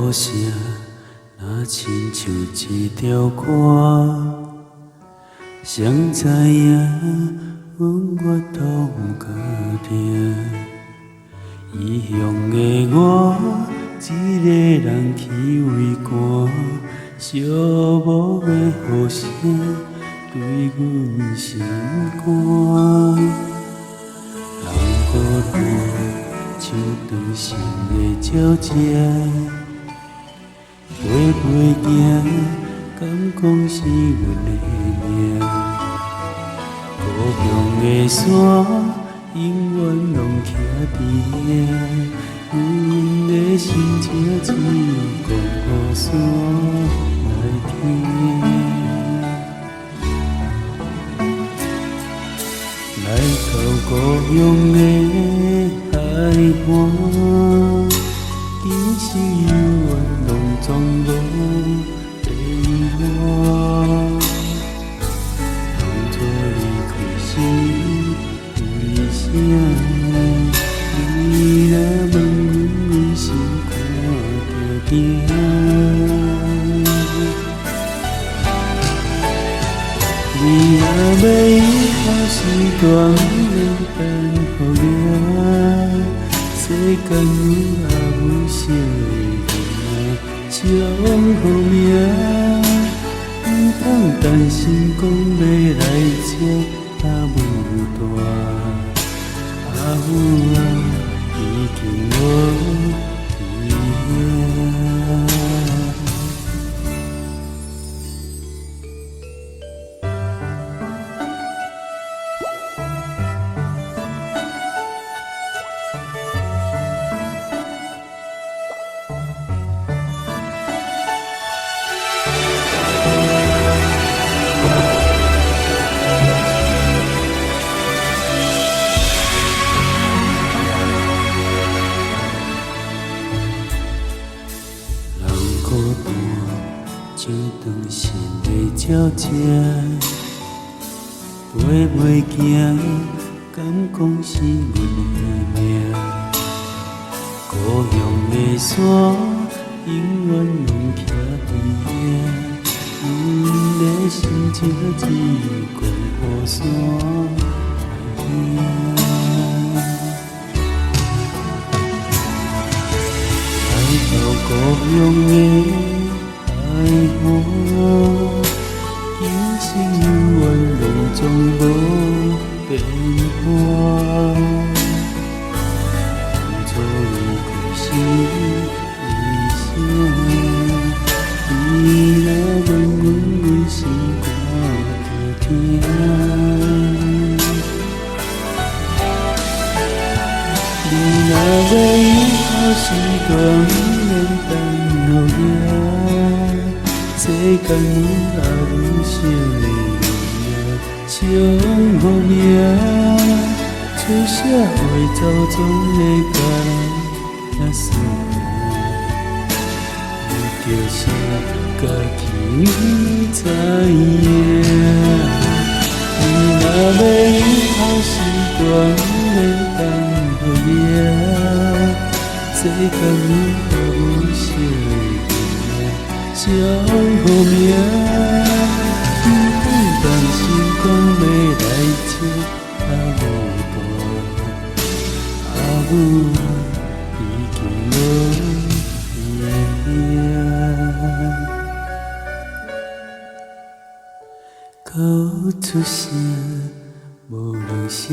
雨声若亲像一条歌，谁知影阮越都不决定。异乡的我，一个人去为寒，寂寞的雨声对阮心肝。人孤单，像长心的鸟只，飞飞行，敢讲是阮的命？故乡的山，永远拢徛伫遐，阮的心情只有讲予山来听。来到故乡的海岸，今生犹原拢总无变换。当初离开时为啥？你若问阮为什看着惊？你若要以后时段能等予掠，世间有也有少的人将予命，不通担心讲要来接阿母大，阿母啊已经无伫遐。孤单，像长心的鸟只，飞飞行，敢讲是阮的命？故乡的山，永远拢徛伫遐，阮的心情只有讲予山来听。到故乡的海岸，今生犹原拢总无变化。当初离开时为啥？你若问阮为什看着疼？你若要以后时段能等予掠，世间有也有少的人将予命，出社会走总会甲人也算，为着是家己知影。你若要以后时段能等予掠，世间有也有少的人将予命，不通担心讲要来接阿母大，阿母已经无伫遐，哭出声无人晓。